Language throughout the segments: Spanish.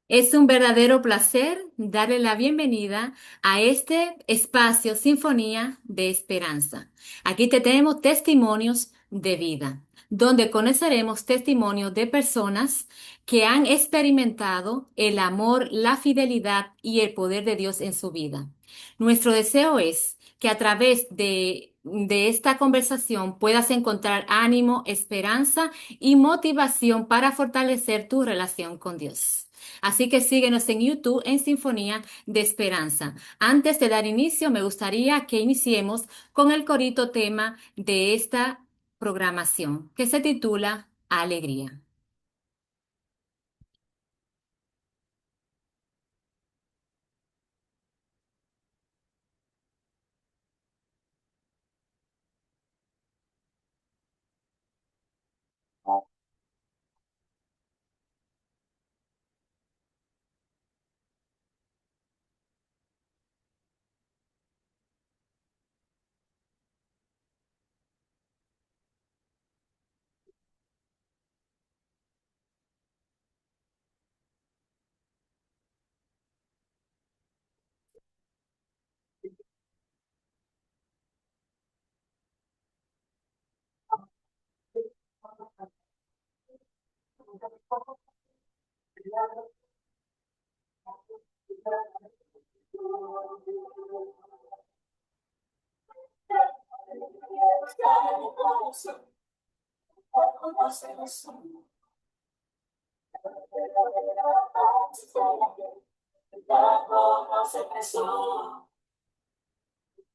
Es un verdadero placer darle la bienvenida a este espacio Sinfonía de Esperanza. Aquí te tenemos testimonios de vida, donde conoceremos testimonios de personas que han experimentado el amor, la fidelidad y el poder de Dios en su vida. Nuestro deseo es que a través de esta conversación puedas encontrar ánimo, esperanza y motivación para fortalecer tu relación con Dios. Así que síguenos en YouTube en Sinfonía de Esperanza. Antes de dar inicio, me gustaría que iniciemos con el corito tema de esta programación, que se titula Alegría.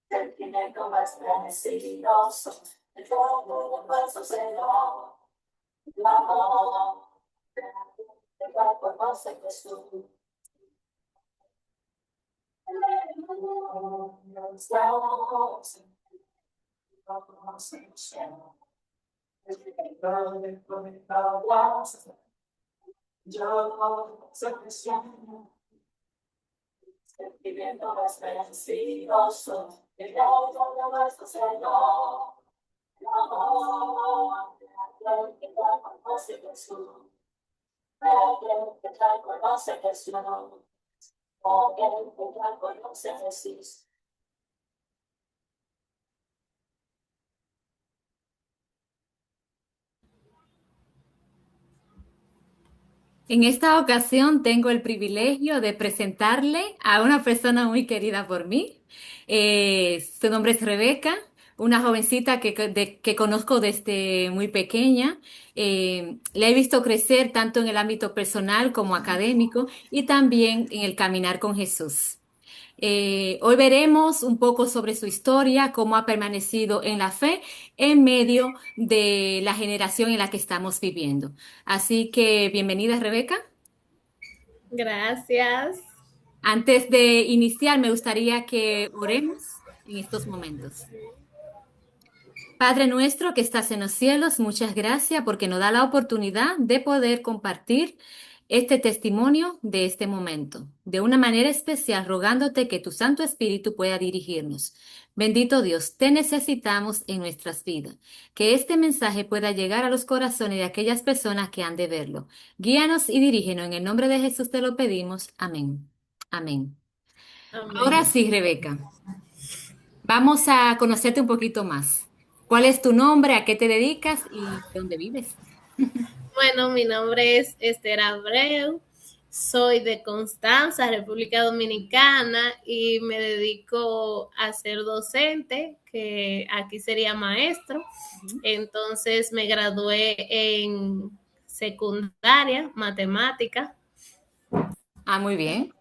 Sentimiento más precioso, el fuego del nuestro Señor, el amor, el cuerpo no se Jesús. Yo soy cristiano, sentimiento más precioso, el fuego del nuestro Señor, el amor, el cuerpo no se Jesús. El cuerpo no se Jesús. En esta ocasión tengo el privilegio de presentarle a una persona muy querida por mí. Su nombre es Rebeca, una jovencita que conozco desde muy pequeña. La he visto crecer tanto en el ámbito personal como académico y también en el caminar con Jesús. Hoy veremos un poco sobre su historia, cómo ha permanecido en la fe en medio de la generación en la que estamos viviendo. Así que bienvenida, Rebeca. Gracias. Antes de iniciar, me gustaría que oremos en estos momentos. Padre nuestro que estás en los cielos, muchas gracias porque nos da la oportunidad de poder compartir este testimonio de este momento, de una manera especial, rogándote que tu Santo Espíritu pueda dirigirnos. Bendito Dios, te necesitamos en nuestras vidas, que este mensaje pueda llegar a los corazones de aquellas personas que han de verlo. Guíanos y dirígenos, en el nombre de Jesús te lo pedimos. Amén. Amén. Ahora Amén. sí, Rebeca. Vamos a conocerte un poquito más. ¿Cuál es tu nombre? ¿A qué te dedicas? ¿Y dónde vives? Bueno, mi nombre es Esther Abreu, soy de Constanza, República Dominicana, y me dedico a ser docente, que aquí sería maestro. Ujú. Entonces me gradué en secundaria, matemática. Ah, muy bien.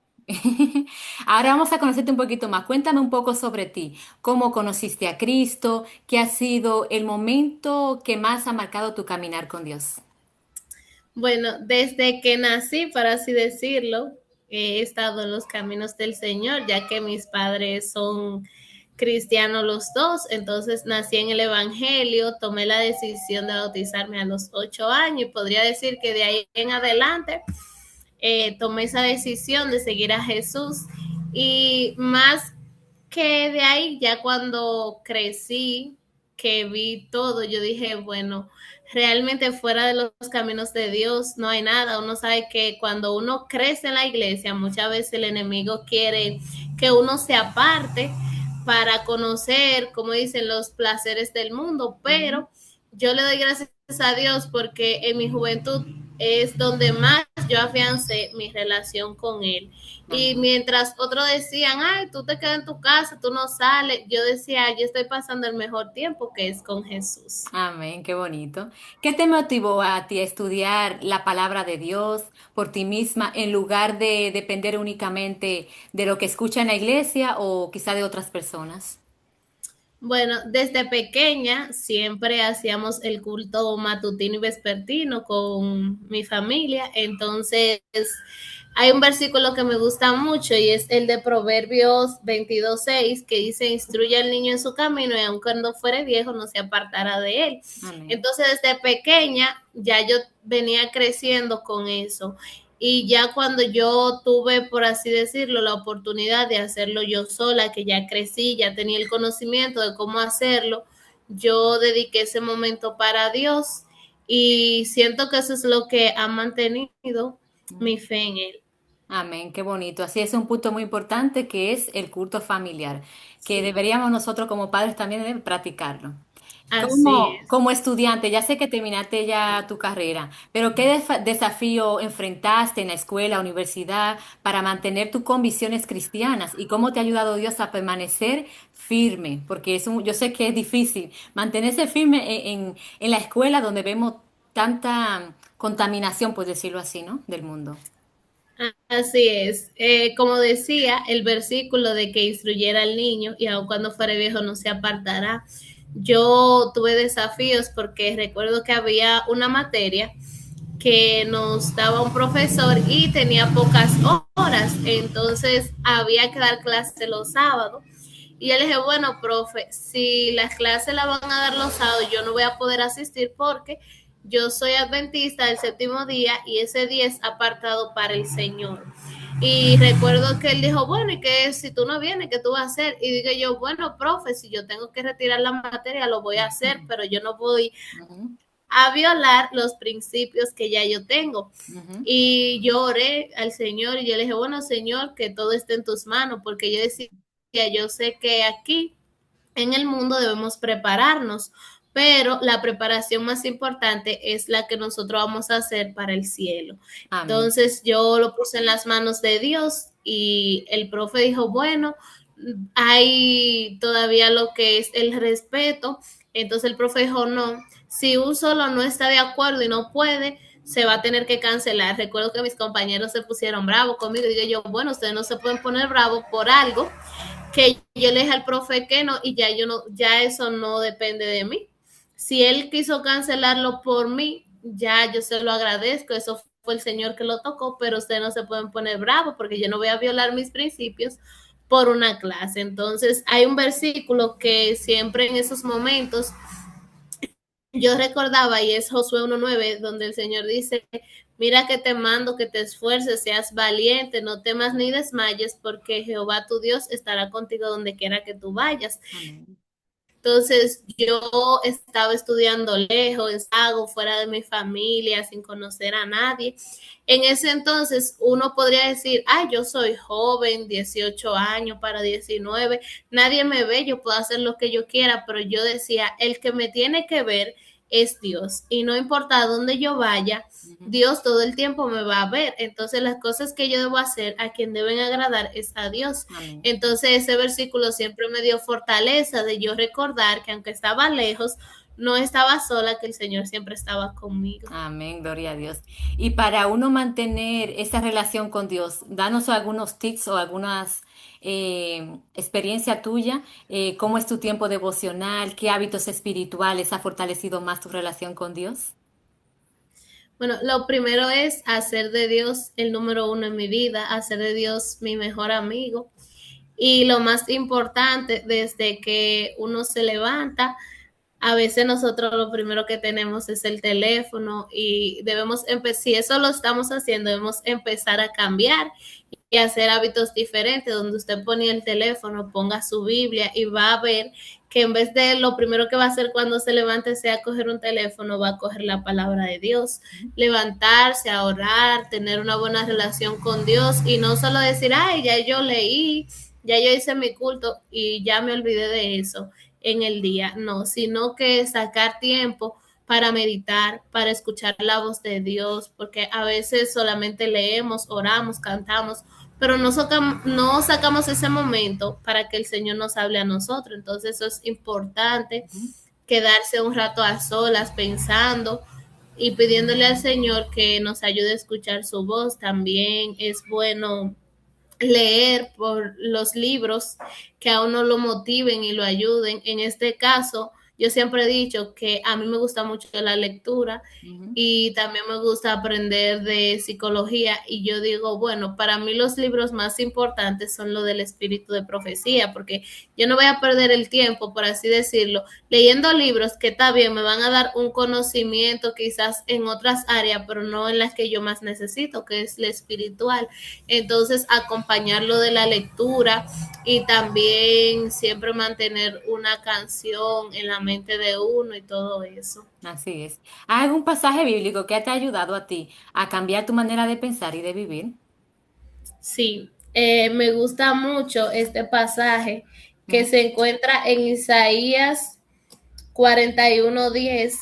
Ahora vamos a conocerte un poquito más. Cuéntame un poco sobre ti. ¿Cómo conociste a Cristo? ¿Qué ha sido el momento que más ha marcado tu caminar con Dios? Bueno, desde que nací, para así decirlo, he estado en los caminos del Señor, ya que mis padres son cristianos los dos. Entonces nací en el Evangelio, tomé la decisión de bautizarme a los 8 años y podría decir que de ahí en adelante tomé esa decisión de seguir a Jesús. Y más que de ahí, ya cuando crecí, que vi todo, yo dije, bueno, realmente fuera de los caminos de Dios no hay nada. Uno sabe que cuando uno crece en la iglesia, muchas veces el enemigo quiere que uno se aparte para conocer, como dicen, los placeres del mundo, Ujú. pero yo le doy gracias a Dios porque en mi juventud es donde más yo afiancé mi relación con Él. Y Amén. mientras otros decían, ay, tú te quedas en tu casa, tú no sales, yo decía, yo estoy pasando el mejor tiempo que es con Jesús. Amén, qué bonito. ¿Qué te motivó a ti a estudiar la palabra de Dios por ti misma en lugar de depender únicamente de lo que escucha en la iglesia o quizá de otras personas? Bueno, desde pequeña siempre hacíamos el culto matutino y vespertino con mi familia, entonces hay un versículo que me gusta mucho y es el de Proverbios 22:6 que dice, instruye al niño en su camino y aun cuando fuere viejo no se apartará de él. Amén. Entonces desde pequeña ya yo venía creciendo con eso. Y ya cuando yo tuve, por así decirlo, la oportunidad de hacerlo yo sola, que ya crecí, ya tenía el conocimiento de cómo hacerlo, yo dediqué ese momento para Dios y siento que eso es lo que ha mantenido mi fe en Él. Amén, qué bonito. Así es un punto muy importante que es el culto familiar, que Sí, deberíamos nosotros como padres también de practicarlo. así es. Como estudiante, ya sé que terminaste ya tu carrera, pero ¿qué desafío enfrentaste en la escuela, universidad, para mantener tus convicciones cristianas? ¿Y cómo te ha ayudado Dios a permanecer firme? Porque yo sé que es difícil mantenerse firme en la escuela donde vemos tanta contaminación, por decirlo así, ¿no? Del mundo. Así es. Como decía, el versículo de que instruyera al niño y aun cuando fuere viejo no se apartará. Yo tuve desafíos porque recuerdo que había una materia que nos daba un profesor y tenía pocas horas, entonces había que dar clase los sábados. Y yo le dije, bueno, profe, si las clases las van a dar los sábados, yo no voy a poder asistir porque yo soy adventista del séptimo día y ese día es apartado para el Señor. Y recuerdo que él dijo, bueno, y que si tú no vienes, ¿qué tú vas a hacer? Y digo yo, bueno, profe, si yo tengo que retirar la materia, lo voy a hacer, pero yo no voy Ujú, a violar los principios que ya yo tengo. ujú. Y yo oré al Señor y yo le dije, bueno, Señor, que todo esté en tus manos, porque yo decía, yo sé que aquí en el mundo debemos prepararnos, pero la preparación más importante es la que nosotros vamos a hacer para el cielo. Amén. Entonces yo lo puse en las manos de Dios y el profe dijo, bueno, hay todavía lo que es el respeto. Entonces el profe dijo, no, si un solo no está de acuerdo y no puede, se va a tener que cancelar. Recuerdo que mis compañeros se pusieron bravos conmigo y digo yo, bueno, ustedes no se pueden poner bravos por algo que yo le dije al profe que no y ya yo no, ya eso no depende de mí. Si él quiso cancelarlo por mí, ya yo se lo agradezco, eso fue el Señor que lo tocó, pero ustedes no se pueden poner bravos porque yo no voy a violar mis principios por una clase. Entonces, hay un versículo que siempre en esos momentos yo recordaba y es Josué 1:9, donde el Señor dice, mira que te mando que te esfuerces, seas valiente, no temas ni desmayes, porque Jehová tu Dios estará contigo donde quiera que tú vayas. Amén. Entonces yo estaba estudiando lejos, hago fuera de mi familia, sin conocer a nadie. En ese entonces uno podría decir, ay, yo soy joven, 18 años para 19, nadie me ve, yo puedo hacer lo que yo quiera, pero yo decía, el que me tiene que ver es Dios y no importa dónde yo vaya, Ujú. Dios todo el tiempo me va a ver. Entonces las cosas que yo debo hacer a quien deben agradar es a Dios. Amén. Entonces ese versículo siempre me dio fortaleza de yo recordar que aunque estaba lejos, no estaba sola, que el Señor siempre estaba conmigo. Amén, gloria a Dios. Y para uno mantener esa relación con Dios, danos algunos tips o algunas experiencia tuya, cómo es tu tiempo devocional, qué hábitos espirituales ha fortalecido más tu relación con Dios. Bueno, lo primero es hacer de Dios el número uno en mi vida, hacer de Dios mi mejor amigo. Y lo más importante, desde que uno se levanta, a veces nosotros lo primero que tenemos es el teléfono y debemos empezar, si eso lo estamos haciendo, debemos empezar a cambiar hacer hábitos diferentes, donde usted pone el teléfono, ponga su Biblia y va a ver que en vez de lo primero que va a hacer cuando se levante sea coger un teléfono, va a coger la palabra de Dios, levantarse, a orar, tener una buena relación con Dios y no solo decir, ay, ya yo leí, ya yo hice mi culto y ya me olvidé de eso en el día, no, sino que sacar tiempo para meditar, para escuchar la voz de Dios, porque a veces solamente leemos, oramos, cantamos, pero no sacamos ese momento para que el Señor nos hable a nosotros. Entonces eso es importante, quedarse un rato a solas pensando y pidiéndole al Señor que nos ayude a escuchar su voz. También es bueno leer por los libros que a uno lo motiven y lo ayuden. En este caso, yo siempre he dicho que a mí me gusta mucho la lectura Ujú. y también me gusta aprender de psicología y yo digo, bueno, para mí los libros más importantes son lo del espíritu de profecía, porque yo no voy a perder el tiempo, por así decirlo, leyendo libros que está bien, me van a dar un conocimiento quizás en otras áreas, pero no en las que yo más necesito, que es la espiritual. Entonces, acompañarlo de la lectura y también siempre mantener una canción en la mente de uno y todo eso. Así es. ¿Hay algún pasaje bíblico que te ha ayudado a ti a cambiar tu manera de pensar y de vivir? Sí, me gusta mucho este pasaje que Ujú. se encuentra en Isaías 41:10,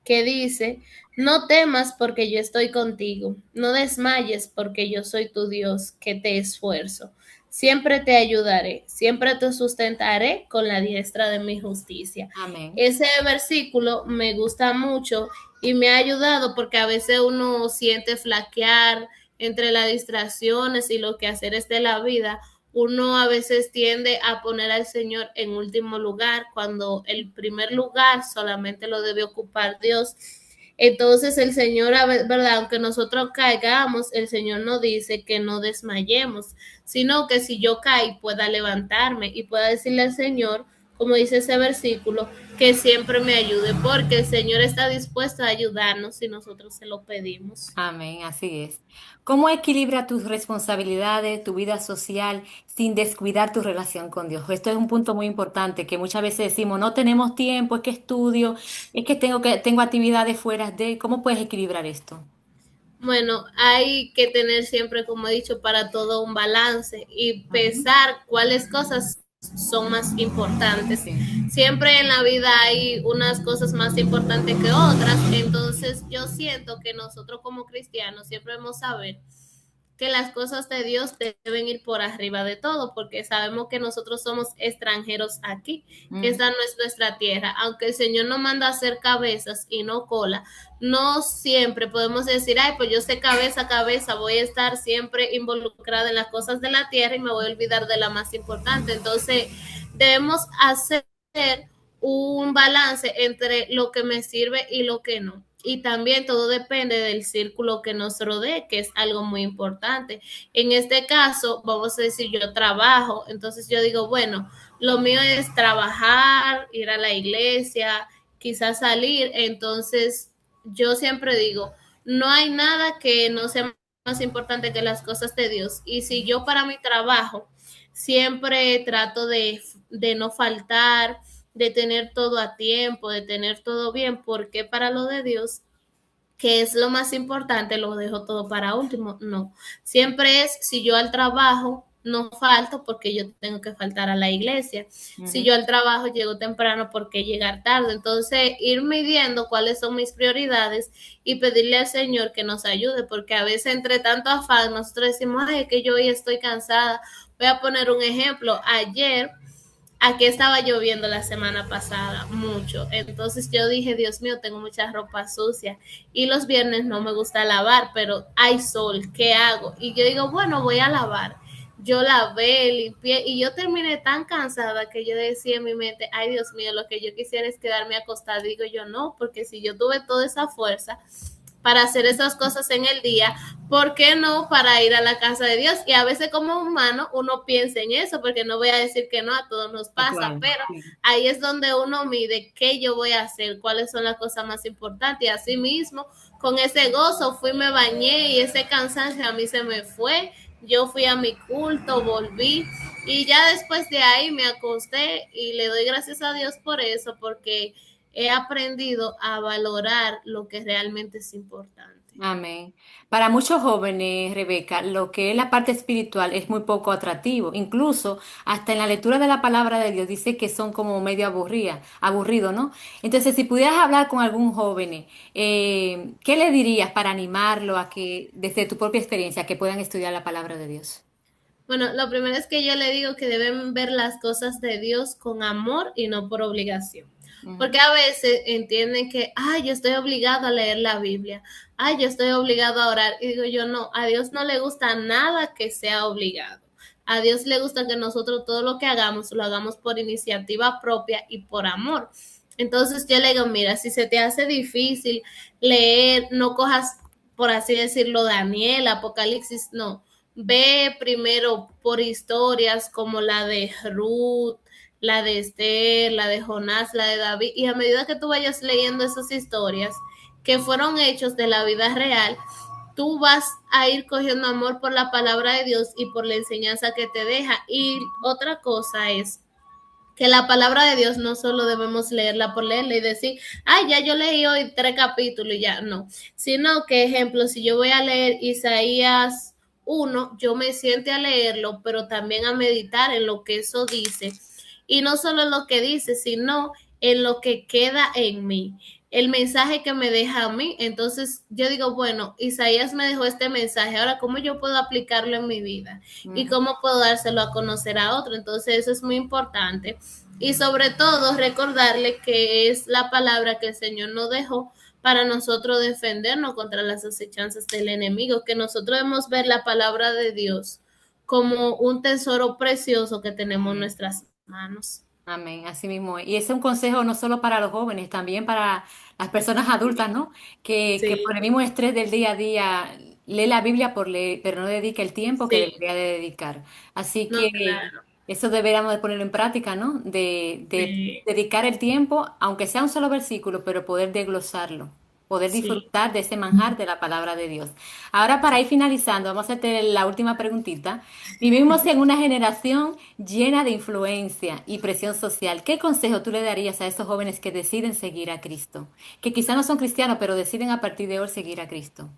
que dice, no temas porque yo estoy contigo, no desmayes porque yo soy tu Dios, que te esfuerzo. Siempre te ayudaré, siempre te sustentaré con la diestra de mi justicia. Amén. Ese versículo me gusta mucho y me ha ayudado porque a veces uno siente flaquear entre las distracciones y los quehaceres de la vida. Uno a veces tiende a poner al Señor en último lugar, cuando el primer lugar solamente lo debe ocupar Dios. Entonces el Señor, ¿verdad? Aunque nosotros caigamos, el Señor no dice que no desmayemos, sino que si yo caí pueda levantarme y pueda decirle al Señor, como dice ese versículo, que siempre me ayude, porque el Señor está dispuesto a ayudarnos si nosotros se lo pedimos. Amén, así es. ¿Cómo equilibra tus responsabilidades, tu vida social, sin descuidar tu relación con Dios? Esto es un punto muy importante que muchas veces decimos, no tenemos tiempo, es que estudio, es que tengo actividades fuera de. ¿Cómo puedes equilibrar esto? Bueno, hay que tener siempre, como he dicho, para todo un balance y Ujú. pensar cuáles cosas son más importantes. Sí. Siempre en la vida hay unas cosas más importantes que otras, entonces yo siento que nosotros como cristianos siempre debemos saber que las cosas de Dios deben ir por arriba de todo, porque sabemos que nosotros somos extranjeros aquí, que Ujú. esta no es nuestra tierra. Aunque el Señor nos manda a hacer cabezas y no cola, no siempre podemos decir, ay, pues yo sé cabeza, cabeza, voy a estar siempre involucrada en las cosas de la tierra y me voy a olvidar de la más importante. Entonces, debemos hacer un balance entre lo que me sirve y lo que no. Y también todo depende del círculo que nos rodee, que es algo muy importante. En este caso, vamos a decir, yo trabajo, entonces yo digo, bueno, lo mío es trabajar, ir a la iglesia, quizás salir, entonces yo siempre digo, no hay nada que no sea más importante que las cosas de Dios. Y si yo para mi trabajo siempre trato de no faltar, de tener todo a tiempo, de tener todo bien, porque para lo de Dios, que es lo más importante, lo dejo todo para último. No, siempre es si yo al trabajo no falto porque yo tengo que faltar a la iglesia. Si Ujú. yo al trabajo llego temprano porque llegar tarde. Entonces, ir midiendo cuáles son mis prioridades y pedirle al Señor que nos ayude, porque a veces entre tanto afán nosotros decimos, ay, es que yo hoy estoy cansada. Voy a poner un ejemplo. Ayer aquí estaba lloviendo la semana pasada, mucho. Entonces yo dije, Dios mío, tengo mucha ropa sucia. Y los viernes no me gusta lavar, pero hay sol, ¿qué hago? Y yo digo, bueno, voy a lavar. Yo lavé, limpié y yo terminé tan cansada que yo decía en mi mente, ay Dios mío, lo que yo quisiera es quedarme acostada. Digo yo no, porque si yo tuve toda esa fuerza para hacer esas cosas en el día, ¿por qué no para ir a la casa de Dios? Y a veces como humano uno piensa en eso, porque no voy a decir que no, a todos nos pasa, Claro, pero sí. ahí es donde uno mide qué yo voy a hacer, cuáles son las cosas más importantes. Y así mismo, con ese gozo fui, me bañé y ese cansancio a mí se me fue. yo fui a mi culto, volví y ya después de ahí me acosté y le doy gracias a Dios por eso, porque he aprendido a valorar lo que realmente es importante. Amén. Para muchos jóvenes, Rebeca, lo que es la parte espiritual es muy poco atractivo. Incluso hasta en la lectura de la palabra de Dios dice que son como medio aburrido, ¿no? Entonces, si pudieras hablar con algún joven, ¿qué le dirías para animarlo a que, desde tu propia experiencia, que puedan estudiar la palabra de Dios? Bueno, lo primero es que yo le digo que deben ver las cosas de Dios con amor y no por obligación. Ujú. Porque a veces entienden que, ay, yo estoy obligado a leer la Biblia, ay, yo estoy obligado a orar. Y digo yo, no, a Dios no le gusta nada que sea obligado. A Dios le gusta que nosotros todo lo que hagamos lo hagamos por iniciativa propia y por amor. Entonces yo le digo, mira, si se te hace difícil leer, no cojas, por así decirlo, Daniel, Apocalipsis, no. Ve primero por historias como la de Ruth, la de Esther, la de Jonás, la de David, y a medida que tú vayas leyendo esas historias que fueron hechos de la vida real, tú vas a ir cogiendo amor por la palabra de Dios y por la enseñanza que te deja. Y otra cosa es que la palabra de Dios no solo debemos leerla por leerla y decir, ay, ya yo leí hoy 3 capítulos y ya, no, sino que, ejemplo, si yo voy a leer Isaías 1, yo me siente a leerlo, pero también a meditar en lo que eso dice, y no solo en lo que dice, sino en lo que queda en mí, el mensaje que me deja a mí. Entonces yo digo, bueno, Isaías me dejó este mensaje, ahora cómo yo puedo aplicarlo en mi vida y Ujú. cómo puedo dárselo a conocer a otro. Entonces eso es muy importante. Y sobre todo recordarle que es la palabra que el Señor nos dejó para nosotros defendernos contra las acechanzas del enemigo, que nosotros debemos ver la palabra de Dios como un tesoro precioso que tenemos en Amén. nuestras manos. Amén, así mismo es. Y ese es un consejo no solo para los jóvenes, también para las personas adultas, ¿no? Que por Sí, el mismo estrés del día a día lee la Biblia por leer, pero no dedica el tiempo que sí, debería de dedicar. Así no, que claro, eso deberíamos de ponerlo en práctica, ¿no? De sí, dedicar el tiempo, aunque sea un solo versículo, pero poder desglosarlo, poder sí. disfrutar de ese manjar de la palabra de Dios. Ahora, para ir finalizando, vamos a hacer la última preguntita. Vivimos en una generación llena de influencia y presión social. ¿Qué consejo tú le darías a esos jóvenes que deciden seguir a Cristo? Que quizá no son cristianos, pero deciden a partir de hoy seguir a Cristo.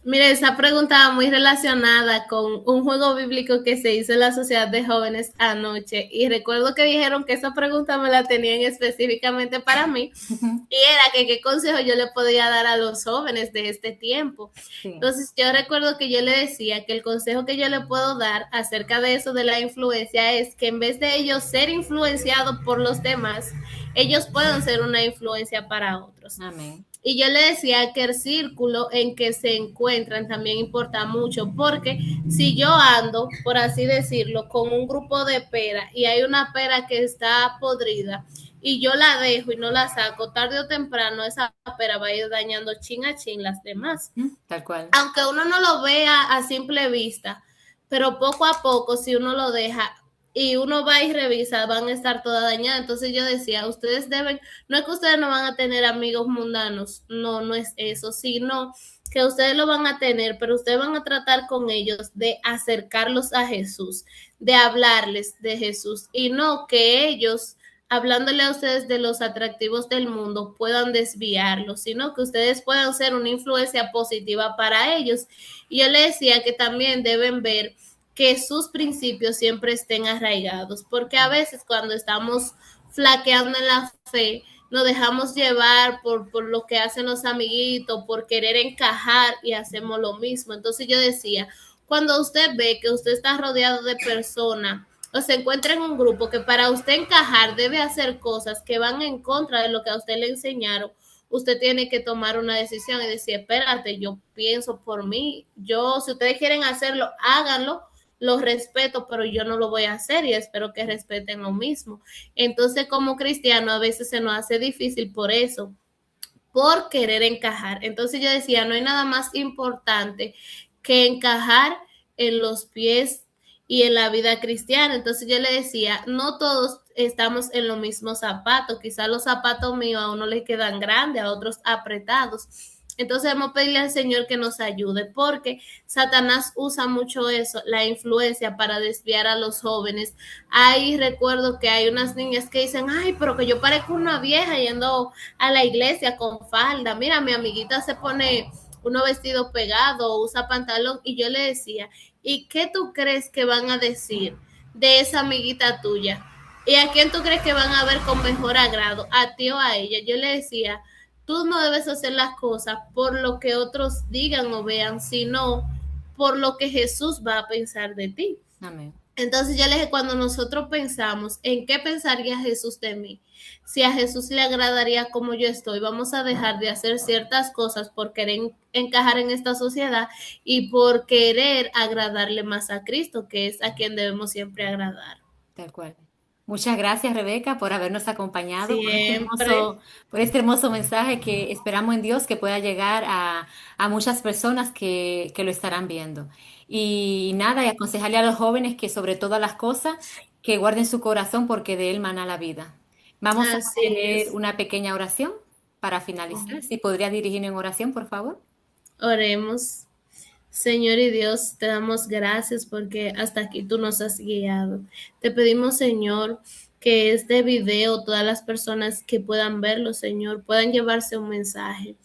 Mire, esa pregunta va muy relacionada con un juego bíblico que se hizo en la Sociedad de Jóvenes anoche. Y recuerdo que dijeron que esa pregunta me la tenían específicamente para mí. Ujú. Y era que qué consejo yo le podía dar a los jóvenes de este tiempo. Sí. Entonces yo recuerdo que yo le decía que el consejo que yo le puedo dar acerca de eso de la influencia es que en vez de ellos ser influenciados por los demás, ellos puedan ser una influencia para otros. Amén. Y yo le decía que el círculo en que se encuentran también importa mucho, porque si yo ando, por así decirlo, con un grupo de pera y hay una pera que está podrida y yo la dejo y no la saco, tarde o temprano esa pera va a ir dañando chin a chin las demás. Tal cual. Aunque uno no lo vea a simple vista, pero poco a poco, si uno lo deja y uno va y revisa, van a estar todas dañadas. Entonces yo decía, ustedes deben, no es que ustedes no van a tener amigos mundanos, no, no es eso, sino que ustedes lo van a tener, pero ustedes van a tratar con ellos de acercarlos a Jesús, de hablarles de Jesús y no que ellos hablándole a ustedes de los atractivos del mundo puedan desviarlos, sino que ustedes puedan ser una influencia positiva para ellos. Y yo le decía que también deben ver que sus principios siempre estén arraigados, porque a veces cuando estamos flaqueando en la fe, nos dejamos llevar por lo que hacen los amiguitos, por querer encajar y hacemos lo mismo. Entonces yo decía, cuando usted ve que usted está rodeado de personas o se encuentra en un grupo que para usted encajar debe hacer cosas que van en contra de lo que a usted le enseñaron, usted tiene que tomar una decisión y decir, espérate, yo pienso por mí, yo, si ustedes quieren hacerlo, háganlo, lo respeto, pero yo no lo voy a hacer y espero que respeten lo mismo. Entonces, como cristiano, a veces se nos hace difícil por eso, por querer encajar. Entonces yo decía, no hay nada más importante que encajar en los pies y en la vida cristiana. Entonces yo le decía, no todos estamos en los mismos zapatos, quizás los zapatos míos a uno les quedan grandes, a otros apretados. Entonces debemos pedirle al Señor que nos ayude, porque Satanás usa mucho eso, la influencia, para desviar a los jóvenes. Ahí recuerdo que hay unas niñas que dicen, ay, pero que yo parezco una vieja yendo a la iglesia con falda. Mira, mi amiguita se pone uno vestido pegado, usa pantalón, y yo le decía, ¿y qué tú crees que van a decir de esa amiguita tuya? ¿Y a quién tú crees que van a ver con mejor agrado? ¿A ti o a ella? Yo le decía, tú no debes hacer las cosas por lo que otros digan o vean, sino por lo que Jesús va a pensar de ti. Amén. Entonces yo le dije, cuando nosotros pensamos en qué pensaría Jesús de mí, si a Jesús le agradaría como yo estoy, vamos a dejar de hacer ciertas cosas por querer encajar en esta sociedad y por querer agradarle más a Cristo, que es a quien debemos siempre agradar. Tal cual. Muchas gracias, Rebeca, por habernos acompañado Siempre. por este hermoso mensaje que esperamos en Dios que pueda llegar a muchas personas que lo estarán viendo. Y nada, y aconsejarle a los jóvenes que sobre todas las cosas, que guarden su corazón porque de él mana la vida. Vamos a Así hacer es. una pequeña oración para finalizar. Si podría dirigir en oración, por favor. Oremos. Señor y Dios, te damos gracias porque hasta aquí tú nos has guiado. Te pedimos, Señor, que este video, todas las personas que puedan verlo, Señor, puedan llevarse un mensaje.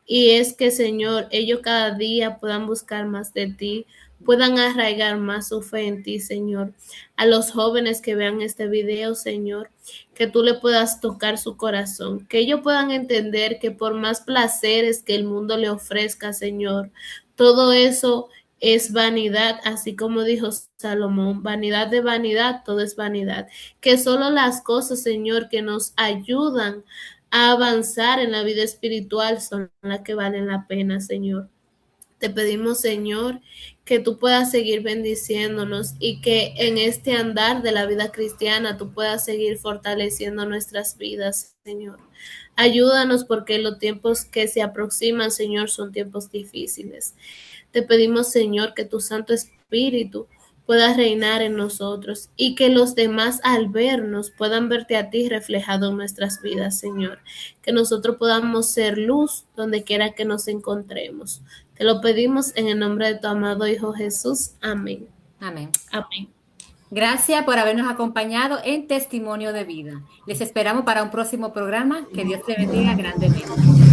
Y es que, Señor, ellos cada día puedan buscar más de ti, puedan arraigar más su fe en ti, Señor. A los jóvenes que vean este video, Señor, que tú le puedas tocar su corazón, que ellos puedan entender que por más placeres que el mundo le ofrezca, Señor, todo eso es vanidad, así como dijo Salomón, vanidad de vanidad, todo es vanidad. Que solo las cosas, Señor, que nos ayudan a avanzar en la vida espiritual son las que valen la pena, Señor. Te pedimos, Señor, que tú puedas seguir bendiciéndonos y que en este andar de la vida cristiana tú puedas seguir fortaleciendo nuestras vidas, Señor. Ayúdanos porque los tiempos que se aproximan, Señor, son tiempos difíciles. Te pedimos, Señor, que tu Santo Espíritu pueda reinar en nosotros y que los demás al vernos puedan verte a ti reflejado en nuestras vidas, Señor. Que nosotros podamos ser luz donde quiera que nos encontremos. Te lo pedimos en el nombre de tu amado Hijo Jesús. Amén. Amén. Amén. Gracias por habernos acompañado en Testimonio de Vida. Les esperamos para un próximo programa. Que Dios te bendiga grandemente.